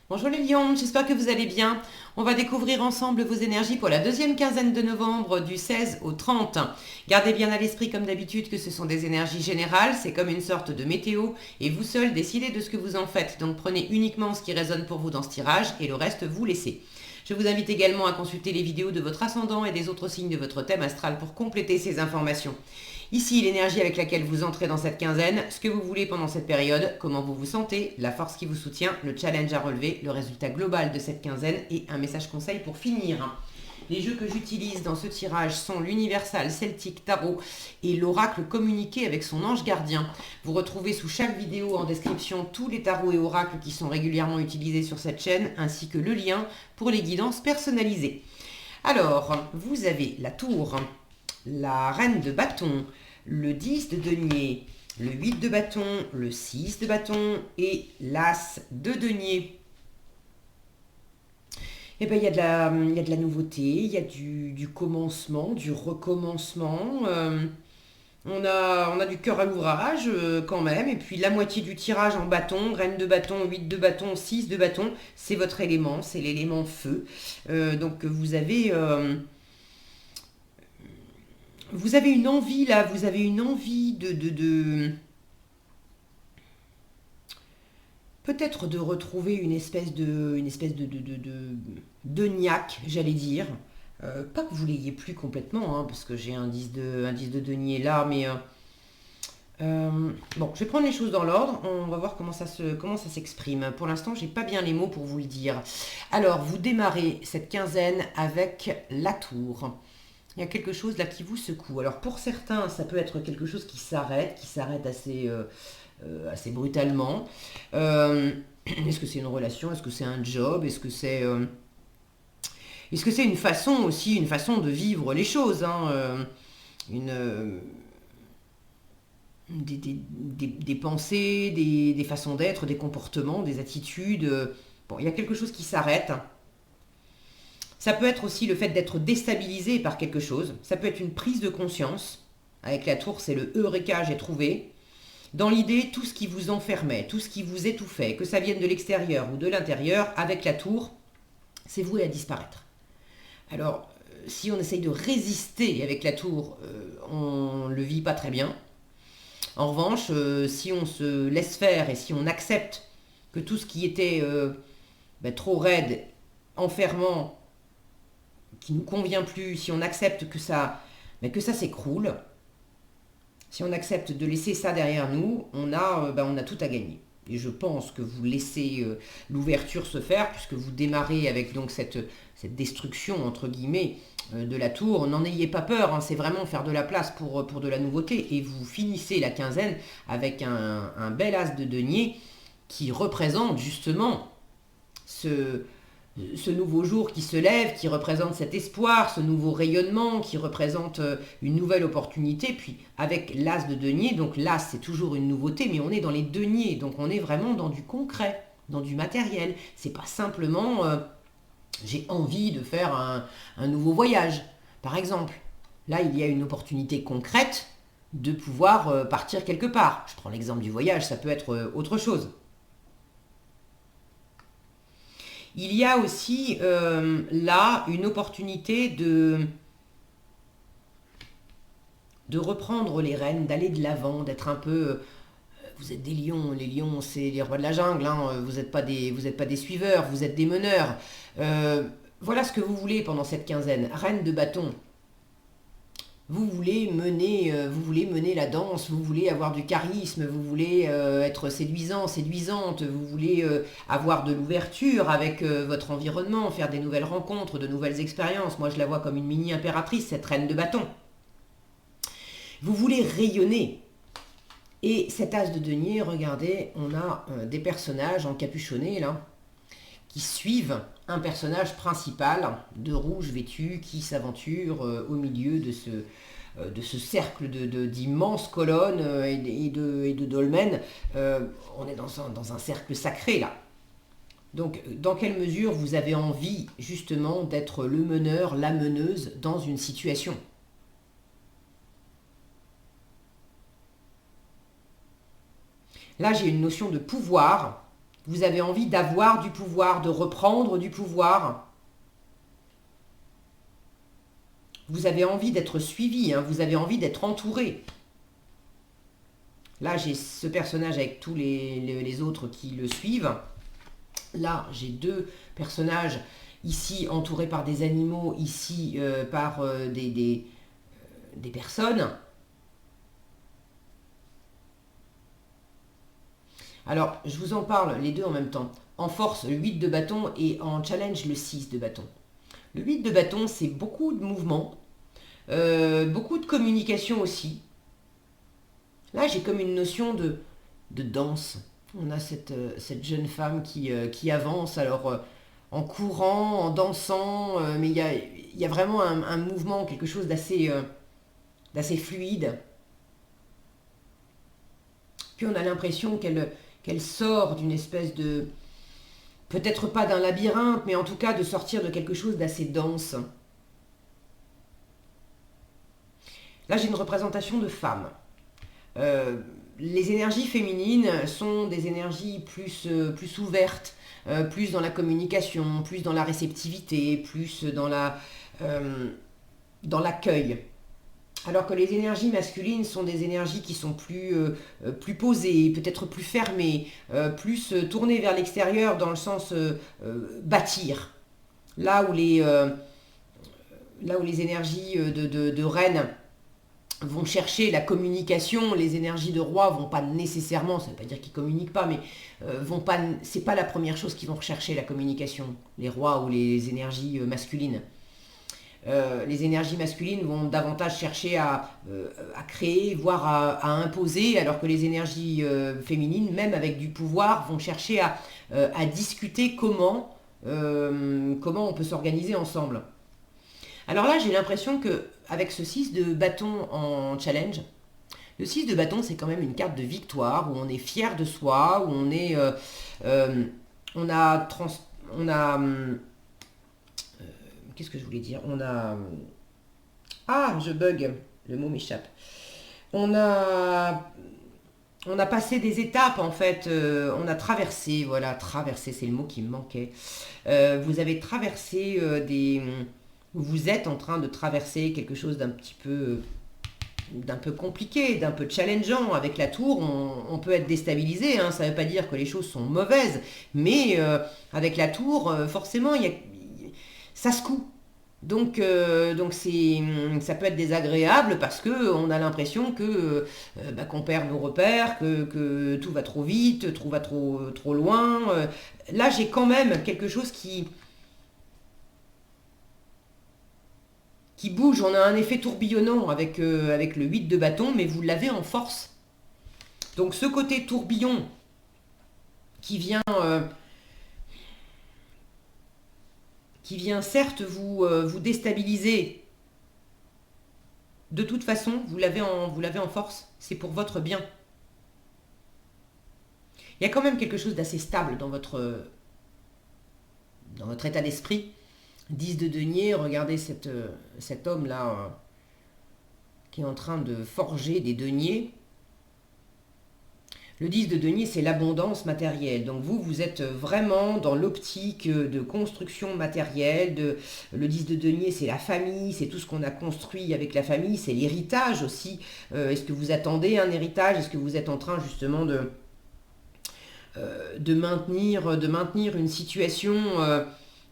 Bonjour les lions, j'espère que vous allez bien. On va découvrir ensemble vos énergies pour la deuxième quinzaine de novembre du 16 au 30. Gardez bien à l'esprit comme d'habitude que ce sont des énergies générales, c'est comme une sorte de météo et vous seul décidez de ce que vous en faites. Donc prenez uniquement ce qui résonne pour vous dans ce tirage et le reste vous laissez. Je vous invite également à consulter les vidéos de votre ascendant et des autres signes de votre thème astral pour compléter ces informations. Ici, l'énergie avec laquelle vous entrez dans cette quinzaine, ce que vous voulez pendant cette période, comment vous vous sentez, la force qui vous soutient, le challenge à relever, le résultat global de cette quinzaine et un message conseil pour finir. Les jeux que j'utilise dans ce tirage sont l'Universal Celtic Tarot et l'Oracle communiqué avec son ange gardien. Vous retrouvez sous chaque vidéo en description tous les tarots et oracles qui sont régulièrement utilisés sur cette chaîne, ainsi que le lien pour les guidances personnalisées. Alors, vous avez la tour, la reine de bâton, le 10 de denier, le 8 de bâton, le 6 de bâton et l'as de denier. Eh bien, il y a de la nouveauté, il y a du commencement, du recommencement. On a du cœur à l'ouvrage quand même. Et puis la moitié du tirage en bâton, reine de bâton, 8 de bâton, 6 de bâton, c'est votre élément, c'est l'élément feu. Donc vous avez une envie là, vous avez une envie peut-être de retrouver une espèce de niaque, j'allais dire. Pas que vous l'ayez plus complètement, hein, parce que j'ai un 10 de denier là, mais bon, je vais prendre les choses dans l'ordre. On va voir comment ça s'exprime. Pour l'instant, j'ai pas bien les mots pour vous le dire. Alors, vous démarrez cette quinzaine avec la tour. Il y a quelque chose là qui vous secoue. Alors pour certains, ça peut être quelque chose qui s'arrête assez brutalement. Est-ce que c'est une relation? Est-ce que c'est un job? Est-ce que c'est une façon aussi, une façon de vivre les choses, hein, une, des pensées, des façons d'être, des comportements, des attitudes. Bon, il y a quelque chose qui s'arrête. Ça peut être aussi le fait d'être déstabilisé par quelque chose. Ça peut être une prise de conscience. Avec la tour, c'est le Eureka, j'ai trouvé. Dans l'idée, tout ce qui vous enfermait, tout ce qui vous étouffait, que ça vienne de l'extérieur ou de l'intérieur, avec la tour, c'est voué à disparaître. Alors, si on essaye de résister avec la tour, on ne le vit pas très bien. En revanche, si on se laisse faire et si on accepte que tout ce qui était trop raide, enfermant, qui ne nous convient plus, si on accepte que ça s'écroule, si on accepte de laisser ça derrière nous, on a tout à gagner. Et je pense que vous laissez l'ouverture se faire, puisque vous démarrez avec donc cette destruction, entre guillemets, de la tour. N'en ayez pas peur, hein, c'est vraiment faire de la place pour de la nouveauté. Et vous finissez la quinzaine avec un bel as de denier qui représente justement ce nouveau jour qui se lève, qui représente cet espoir, ce nouveau rayonnement, qui représente une nouvelle opportunité. Puis avec l'as de denier, donc l'as c'est toujours une nouveauté, mais on est dans les deniers, donc on est vraiment dans du concret, dans du matériel. C'est pas simplement j'ai envie de faire un nouveau voyage, par exemple. Là, il y a une opportunité concrète de pouvoir partir quelque part. Je prends l'exemple du voyage, ça peut être autre chose. Il y a aussi là une opportunité de reprendre les rênes, d'aller de l'avant, d'être un peu. Vous êtes des lions, les lions c'est les rois de la jungle, hein, vous êtes pas des suiveurs, vous êtes des meneurs. Voilà ce que vous voulez pendant cette quinzaine. Reine de bâton, vous voulez mener la danse, vous voulez avoir du charisme, vous voulez être séduisant, séduisante, vous voulez avoir de l'ouverture avec votre environnement, faire des nouvelles rencontres, de nouvelles expériences. Moi, je la vois comme une mini impératrice, cette reine de bâton. Vous voulez rayonner. Et cet as de denier, regardez, on a des personnages encapuchonnés là, qui suivent un personnage principal de rouge vêtu qui s'aventure au milieu de ce cercle d'immenses colonnes et de dolmens. On est dans un cercle sacré là. Donc, dans quelle mesure vous avez envie justement d'être le meneur, la meneuse dans une situation? Là, j'ai une notion de pouvoir Vous avez envie d'avoir du pouvoir, de reprendre du pouvoir. Vous avez envie d'être suivi, hein, vous avez envie d'être entouré. Là, j'ai ce personnage avec tous les autres qui le suivent. Là, j'ai deux personnages, ici entourés par des animaux, ici par des personnes. Alors, je vous en parle les deux en même temps. En force, le 8 de bâton et en challenge, le 6 de bâton. Le 8 de bâton, c'est beaucoup de mouvement, beaucoup de communication aussi. Là, j'ai comme une notion de danse. On a cette jeune femme qui avance, alors en courant, en dansant, mais il y a vraiment un mouvement, quelque chose d'assez fluide. Puis on a l'impression qu'elle sort d'une espèce de... Peut-être pas d'un labyrinthe, mais en tout cas de sortir de quelque chose d'assez dense. Là, j'ai une représentation de femme. Les énergies féminines sont des énergies plus ouvertes, plus dans la communication, plus dans la réceptivité, plus dans l'accueil. Alors que les énergies masculines sont des énergies qui sont plus posées, peut-être plus fermées, plus tournées vers l'extérieur dans le sens bâtir. Là où les énergies de reine vont chercher la communication, les énergies de roi vont pas nécessairement, ça ne veut pas dire qu'ils communiquent pas, mais c'est pas la première chose qu'ils vont rechercher, la communication, les rois ou les énergies masculines. Les énergies masculines vont davantage chercher à créer, voire à imposer, alors que les énergies féminines, même avec du pouvoir, vont chercher à discuter comment on peut s'organiser ensemble. Alors là, j'ai l'impression que avec ce 6 de bâton en challenge, le 6 de bâton, c'est quand même une carte de victoire, où on est fier de soi, où on a qu'est-ce que je voulais dire? Ah, je bug, le mot m'échappe. On a... On a passé des étapes en fait, on a traversé, voilà, traversé, c'est le mot qui me manquait. Vous avez traversé vous êtes en train de traverser quelque chose d'un peu compliqué, d'un peu challengeant. Avec la tour, on peut être déstabilisé, hein, ça ne veut pas dire que les choses sont mauvaises, mais avec la tour, forcément, ça secoue. Donc ça peut être désagréable parce que on a l'impression qu'on perd nos repères, que tout va trop vite, tout va trop loin. Là, j'ai quand même quelque chose qui bouge. On a un effet tourbillonnant avec le 8 de bâton, mais vous l'avez en force. Donc ce côté tourbillon qui vient certes vous déstabiliser, de toute façon, vous l'avez en force, c'est pour votre bien. Il y a quand même quelque chose d'assez stable dans votre état d'esprit. 10 de denier, regardez cet homme-là qui est en train de forger des deniers. Le 10 de denier, c'est l'abondance matérielle. Donc vous êtes vraiment dans l'optique de construction matérielle. Le 10 de denier, c'est la famille, c'est tout ce qu'on a construit avec la famille, c'est l'héritage aussi. Est-ce que vous attendez un héritage? Est-ce que vous êtes en train justement de maintenir une situation,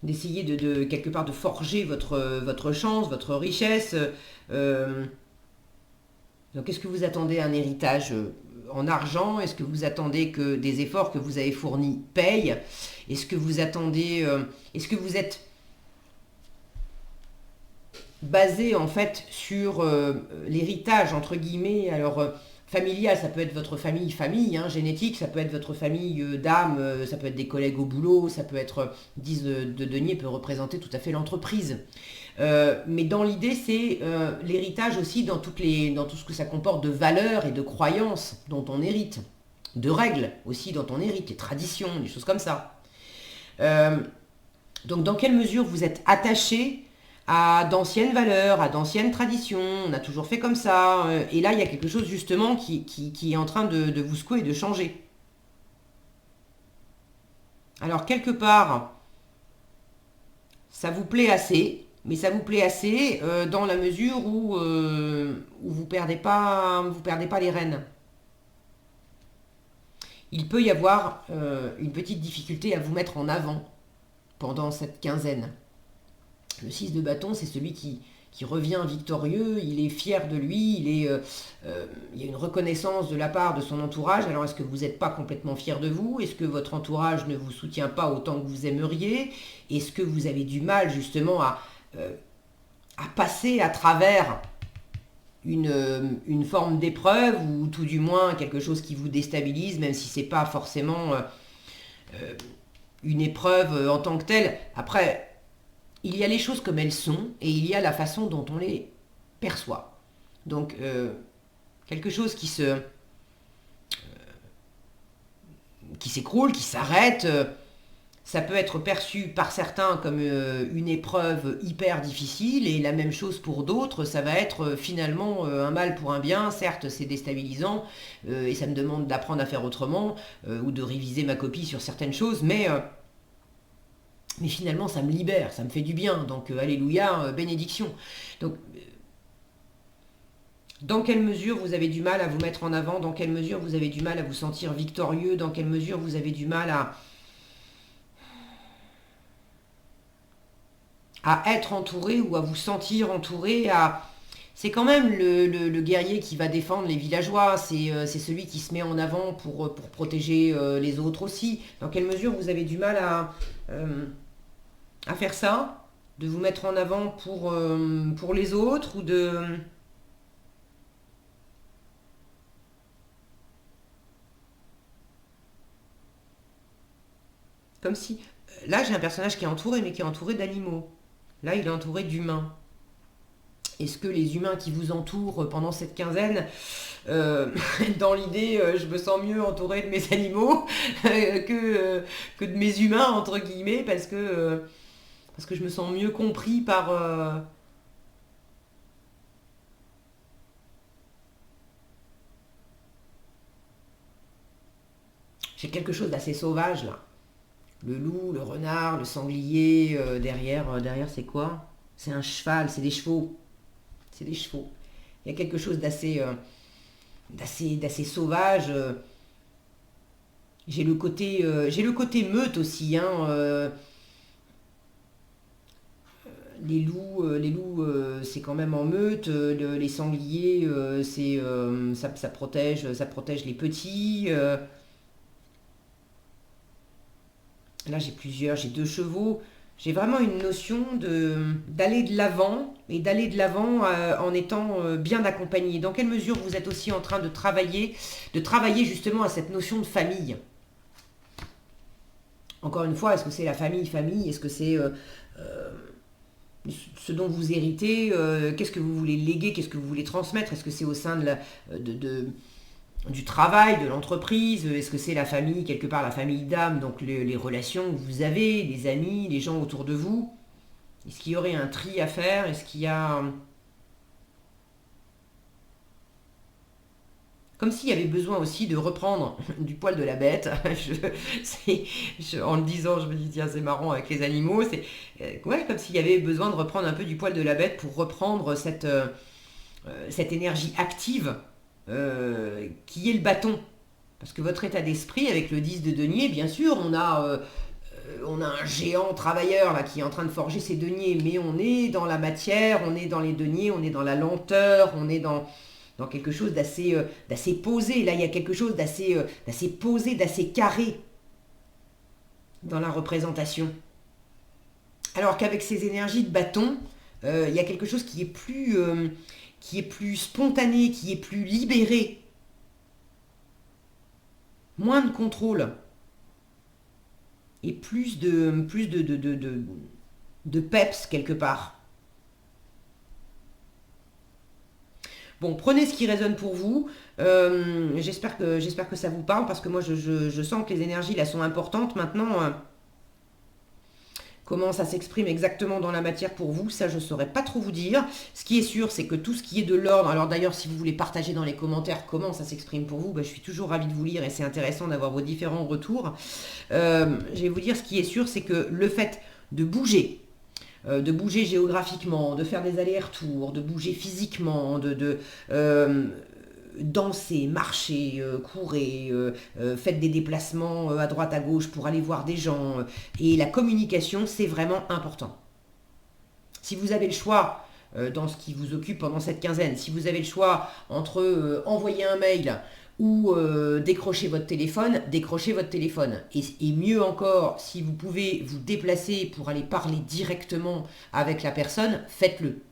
d'essayer de quelque part de forger votre chance, votre richesse? Donc est-ce que vous attendez un héritage en argent? Est-ce que vous attendez que des efforts que vous avez fournis payent? Est-ce que vous attendez... est-ce que vous êtes basé en fait sur l'héritage entre guillemets? Alors familial, ça peut être votre famille, hein, génétique, ça peut être votre famille d'âme, ça peut être des collègues au boulot, ça peut être 10 de denier peut représenter tout à fait l'entreprise. Mais dans l'idée, c'est l'héritage aussi dans tout ce que ça comporte de valeurs et de croyances dont on hérite, de règles aussi dont on hérite, des traditions, des choses comme ça. Donc dans quelle mesure vous êtes attaché à d'anciennes valeurs, à d'anciennes traditions, on a toujours fait comme ça, et là il y a quelque chose justement qui est en train de vous secouer et de changer. Alors, quelque part, ça vous plaît assez, mais ça vous plaît assez dans la mesure où vous perdez pas les rênes. Il peut y avoir une petite difficulté à vous mettre en avant pendant cette quinzaine. Le 6 de bâton, c'est celui qui revient victorieux, il est fier de lui, il y a une reconnaissance de la part de son entourage. Alors est-ce que vous n'êtes pas complètement fier de vous? Est-ce que votre entourage ne vous soutient pas autant que vous aimeriez? Est-ce que vous avez du mal justement euh, à passer à travers une forme d'épreuve ou tout du moins quelque chose qui vous déstabilise, même si c'est pas forcément euh, une épreuve en tant que telle. Après, il y a les choses comme elles sont et il y a la façon dont on les perçoit. Donc, quelque chose qui s'écroule, qui s'arrête, ça peut être perçu par certains comme une épreuve hyper difficile et la même chose pour d'autres, ça va être finalement un mal pour un bien. Certes, c'est déstabilisant et ça me demande d'apprendre à faire autrement ou de réviser ma copie sur certaines choses, mais finalement ça me libère, ça me fait du bien. Donc alléluia, bénédiction. Donc dans quelle mesure vous avez du mal à vous mettre en avant, dans quelle mesure vous avez du mal à vous sentir victorieux, dans quelle mesure vous avez du mal à être entouré ou à vous sentir entouré, c'est quand même le guerrier qui va défendre les villageois, c'est celui qui se met en avant pour protéger les autres aussi. Dans quelle mesure vous avez du mal euh, à faire ça, de vous mettre en avant pour les autres ou de... Comme si... Là, j'ai un personnage qui est entouré, mais qui est entouré d'animaux. Là, il est entouré d'humains. Est-ce que les humains qui vous entourent pendant cette quinzaine, euh, dans l'idée, je me sens mieux entouré de mes animaux que de mes humains, entre guillemets, parce que je me sens mieux compris par... J'ai quelque chose d'assez sauvage, là. Le loup, le renard, le sanglier, derrière c'est quoi? C'est un cheval, c'est des chevaux. C'est des chevaux. Il y a quelque chose d'assez sauvage. J'ai le côté meute aussi, hein. Les loups, c'est quand même en meute. Les sangliers, ça protège les petits. Là, j'ai deux chevaux. J'ai vraiment une notion d'aller de l'avant et d'aller de l'avant en étant bien accompagné. Dans quelle mesure vous êtes aussi en train de travailler justement à cette notion de famille? Encore une fois, est-ce que c'est la famille? Est-ce que c'est euh, ce dont vous héritez? Qu'est-ce que vous voulez léguer? Qu'est-ce que vous voulez transmettre? Est-ce que c'est au sein du travail, de l'entreprise? Est-ce que c'est la famille, quelque part la famille d'âme, donc les relations que vous avez, les amis, les gens autour de vous? Est-ce qu'il y aurait un tri à faire? Est-ce qu'il y a... Comme s'il y avait besoin aussi de reprendre du poil de la bête. En le disant, je me dis, tiens, c'est marrant avec les animaux. Ouais, comme s'il y avait besoin de reprendre un peu du poil de la bête pour reprendre cette énergie active qui est le bâton. Parce que votre état d'esprit, avec le 10 de denier, bien sûr, on a un géant travailleur là, qui est en train de forger ses deniers, mais on est dans la matière, on est dans les deniers, on est dans la lenteur, on est dans quelque chose d'assez posé. Là, il y a quelque chose d'assez posé, d'assez carré dans la représentation. Alors qu'avec ces énergies de bâton, il y a quelque chose qui est plus spontané, qui est plus libéré, moins de contrôle et plus de peps quelque part. Bon, prenez ce qui résonne pour vous. J'espère que ça vous parle parce que moi je sens que les énergies là sont importantes. Maintenant, Comment ça s'exprime exactement dans la matière pour vous, ça je ne saurais pas trop vous dire. Ce qui est sûr, c'est que tout ce qui est de l'ordre, alors d'ailleurs si vous voulez partager dans les commentaires comment ça s'exprime pour vous, je suis toujours ravie de vous lire et c'est intéressant d'avoir vos différents retours. Je vais vous dire ce qui est sûr, c'est que le fait de bouger géographiquement, de faire des allers-retours, de bouger physiquement, danser, marcher, courir, faites des déplacements à droite, à gauche pour aller voir des gens. Et la communication, c'est vraiment important. Si vous avez le choix dans ce qui vous occupe pendant cette quinzaine, si vous avez le choix entre envoyer un mail ou décrocher votre téléphone, décrochez votre téléphone. Et mieux encore, si vous pouvez vous déplacer pour aller parler directement avec la personne, faites-le.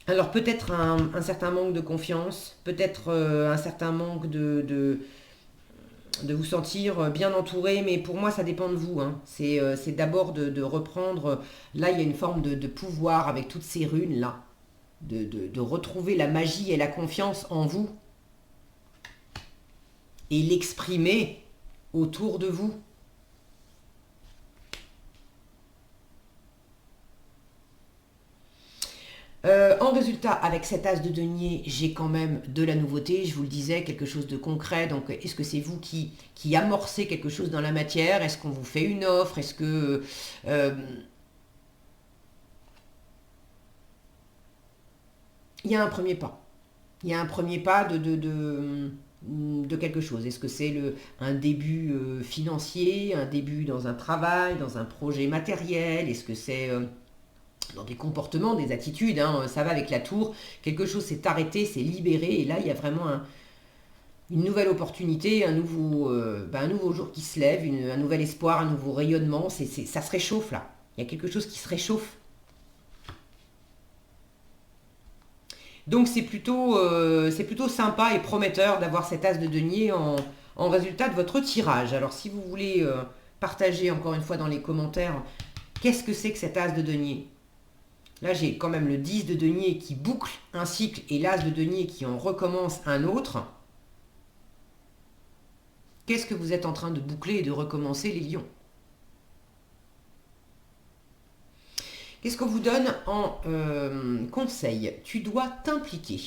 Alors peut-être un certain manque de confiance, peut-être un certain manque de vous sentir bien entouré, mais pour moi ça dépend de vous. Hein. C'est d'abord de reprendre, là il y a une forme de pouvoir avec toutes ces runes là, de retrouver la magie et la confiance en vous et l'exprimer autour de vous. En résultat, avec cet as de denier, j'ai quand même de la nouveauté, je vous le disais, quelque chose de concret. Donc, est-ce que c'est vous qui amorcez quelque chose dans la matière? Est-ce qu'on vous fait une offre? Est-ce que... il y a un premier pas. Il y a un premier pas de quelque chose. Est-ce que c'est un début financier, un début dans un travail, dans un projet matériel? Est-ce que c'est... dans des comportements, des attitudes, hein, ça va avec la tour, quelque chose s'est arrêté, s'est libéré, et là il y a vraiment une nouvelle opportunité, un nouveau jour qui se lève, un nouvel espoir, un nouveau rayonnement, ça se réchauffe là, il y a quelque chose qui se réchauffe. Donc c'est plutôt sympa et prometteur d'avoir cet as de denier en résultat de votre tirage. Alors si vous voulez partager encore une fois dans les commentaires, qu'est-ce que c'est que cet as de denier? Là, j'ai quand même le 10 de denier qui boucle un cycle et l'as de denier qui en recommence un autre. Qu'est-ce que vous êtes en train de boucler et de recommencer, les lions? Qu'est-ce qu'on vous donne en conseil? Tu dois t'impliquer.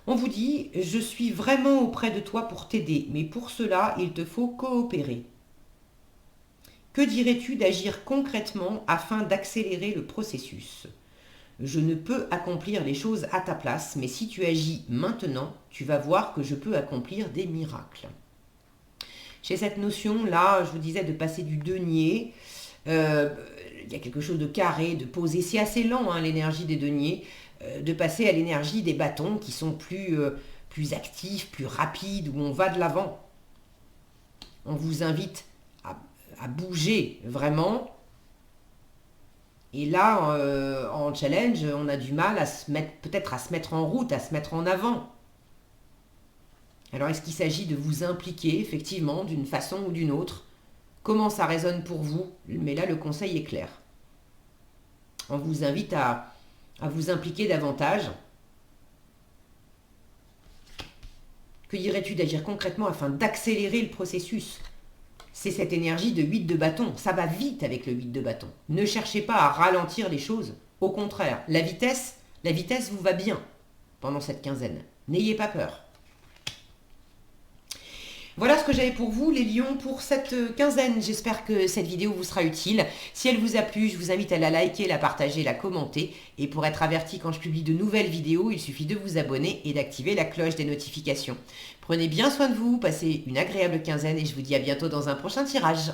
On vous dit, je suis vraiment auprès de toi pour t'aider, mais pour cela, il te faut coopérer. Que dirais-tu d'agir concrètement afin d'accélérer le processus? Je ne peux accomplir les choses à ta place, mais si tu agis maintenant, tu vas voir que je peux accomplir des miracles. Chez cette notion-là, je vous disais de passer du denier, il y a quelque chose de carré, de posé. C'est assez lent, hein, l'énergie des deniers, de passer à l'énergie des bâtons qui sont plus actifs, plus rapides, où on va de l'avant. On vous invite à bouger vraiment. Et là, en challenge, on a du mal peut-être à se mettre en route, à se mettre en avant. Alors, est-ce qu'il s'agit de vous impliquer, effectivement, d'une façon ou d'une autre? Comment ça résonne pour vous? Mais là, le conseil est clair. On vous invite à vous impliquer davantage. Que dirais-tu d'agir concrètement afin d'accélérer le processus? C'est cette énergie de 8 de bâton. Ça va vite avec le 8 de bâton. Ne cherchez pas à ralentir les choses. Au contraire, la vitesse vous va bien pendant cette quinzaine. N'ayez pas peur. Voilà ce que j'avais pour vous, les lions, pour cette quinzaine. J'espère que cette vidéo vous sera utile. Si elle vous a plu, je vous invite à la liker, la partager, la commenter. Et pour être averti quand je publie de nouvelles vidéos, il suffit de vous abonner et d'activer la cloche des notifications. Prenez bien soin de vous, passez une agréable quinzaine et je vous dis à bientôt dans un prochain tirage.